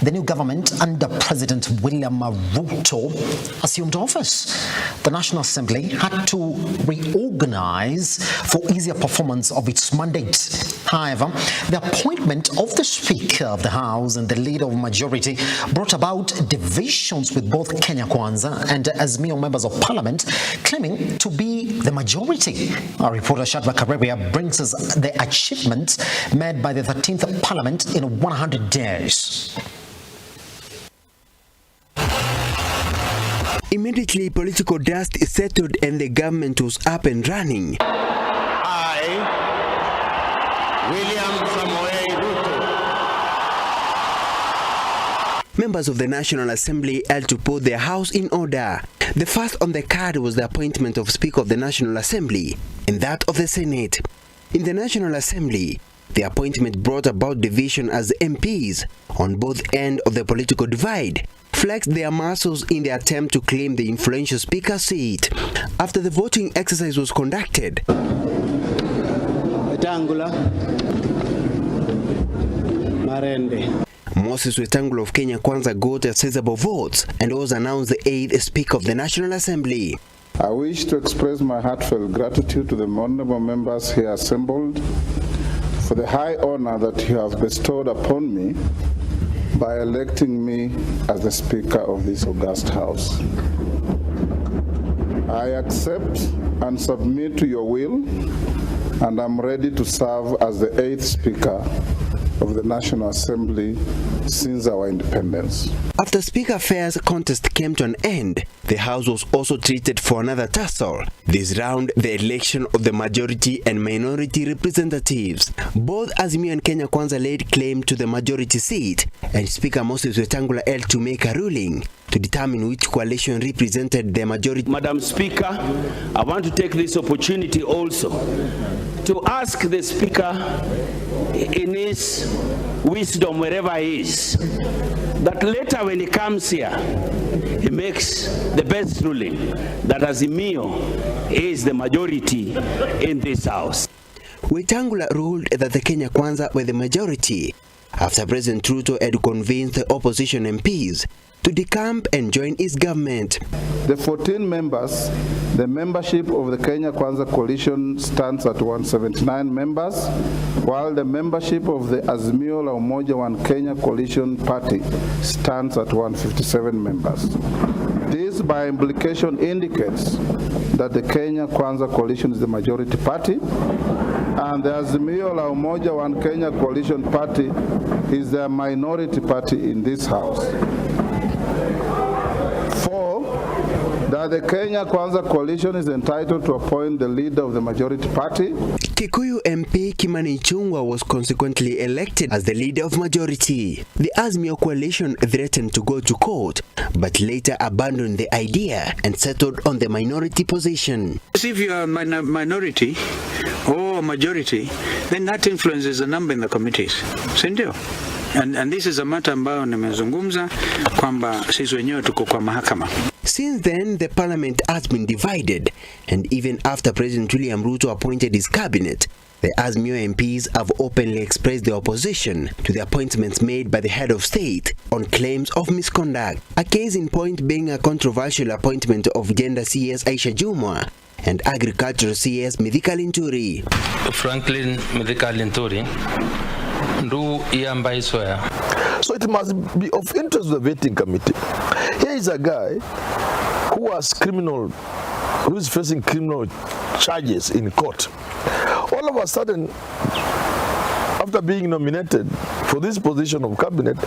the new government under President William Ruto assumed office. The National Assembly had to reorganize for easier performance of its mandate. However, the appointment of the Speaker of the House and the Leader of Majority brought about divisions with both Kenya Kwanza and Azimio members of Parliament claiming to be the majority. Our reporter Shadrack Karebia brings us the achievements made by the 13th Parliament in 100 days. Immediately, political dust settled and the government was up and running. I, William Samoei Ruto. Members of the National Assembly had to put their house in order. The first on the card was the appointment of Speaker of the National Assembly and that of the Senate. In the National Assembly, the appointment brought about division as MPs on both ends of the political divide flexed their muscles in the attempt to claim the influential Speaker seat. After the voting exercise was conducted, Moses Wetangula of Kenya Kwanza got a sizable votes and was announced the 8th Speaker of the National Assembly. I wish to express my heartfelt gratitude to the honorable members here assembled for the high honor that you have bestowed upon me by electing me as the Speaker of this august House. I accept and submit to your will, and I'm ready to serve as the 8th Speaker of the National Assembly since our independence. After Speaker Affairs contest came to an end, the House was also treated for another tussle. This round, the election of the majority and minority representatives. Both Azimio and Kenya Kwanza laid claim to the majority seat, and Speaker Moses Wetangula held to make a ruling to determine which coalition represented the majority. Madam Speaker, I want to take this opportunity also to ask the Speaker in his wisdom, wherever he is, that later when he comes here, he makes the best ruling that Azimio is the majority in this House. Wetangula ruled that the Kenya Kwanza were the majority after President Ruto had convinced the opposition MPs to decamp and join his government. The 14 members, the membership of the Kenya Kwanza coalition stands at 179 members, while the membership of the Azimio la Umoja One Kenya coalition party stands at 157 members. This by implication indicates that the Kenya Kwanza coalition is the majority party, and the Azimio la Umoja One Kenya coalition party is the minority party in this House. That the Kenya Kwanza coalition is entitled to appoint the leader of the majority party. Kikuyu MP Kimani Ichung'wah was consequently elected as the leader of majority. The Azimio coalition threatened to go to court, but later abandoned the idea and settled on the minority position. If you are a minority or majority, then that influences the number in the committees. Sindio? And this is a matter ambayo nimezungumza kwamba sisi wenyewe tuko kwa mahakama. Since then, the parliament has been divided, and even after President William Ruto appointed his cabinet, the Azimio MPs have openly expressed their opposition to the appointments made by the head of state on claims of misconduct. A case in point being a controversial appointment of Gender CS Aisha Jumwa and Agricultural CS Mithika Linturi. Franklin Mithika Linturi. So it must be of interest to the vetting committee. Here is a guy who is facing criminal charges in court. All of a sudden, after being nominated for this position of cabinet,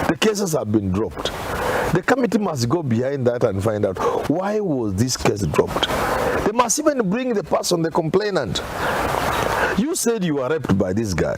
the cases have been dropped. The committee must go behind that and find out why was this case dropped. They must even bring the person, the complainant. You said you were raped by this guy.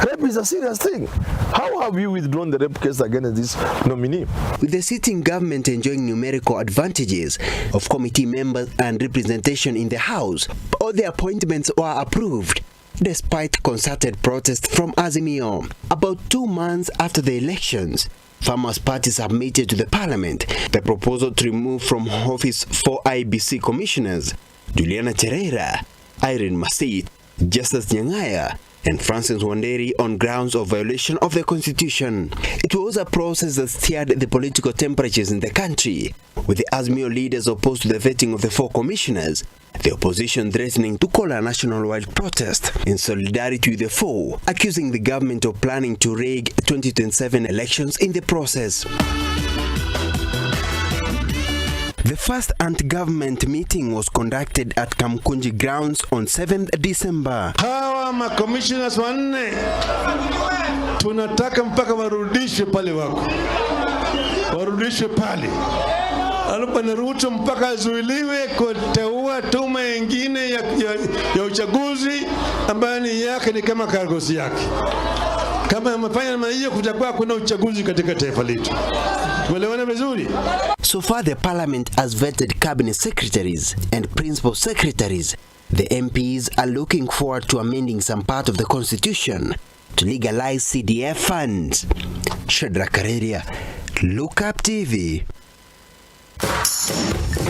Rape is a serious thing. How have you withdrawn the rape case against this nominee? With the sitting government enjoying numerical advantages of committee members and representation in the House, all the appointments were approved, despite concerted protest from Azimio. About 2 months after the elections, Farmers' Party submitted to the Parliament the proposal to remove from office 4 IEBC commissioners, Juliana Cherera, Irene Masit, Justice Nyang'aya, and Francis Wanderi on grounds of violation of the constitution. It was a process that stirred the political temperatures in the country, with the Azimio leaders opposed to the vetting of the 4 commissioners, the opposition threatening to call a national-wide protest in solidarity with the 4, accusing the government of planning to rig 2027 elections in the process. The first anti-government meeting was conducted at Kamkunji grounds on 7th December. Hawa makommissioners wanne tunataka mpaka warudishwe pale wako. Warudishwe pale. Alupa na Ruto mpaka azuiliwe kuteua tume nyingine ya uchaguzi ambayo ni yake ni kama kargosi yake. Kama amefanya namna hiyo kutakuwa kuna uchaguzi katika taifa letu. Tuelewane vizuri. So far the parliament has vetted cabinet secretaries and principal secretaries. The MPs are looking forward to amending some part of the constitution to legalize CDF funds. Shadrack Kareria, Look Up TV.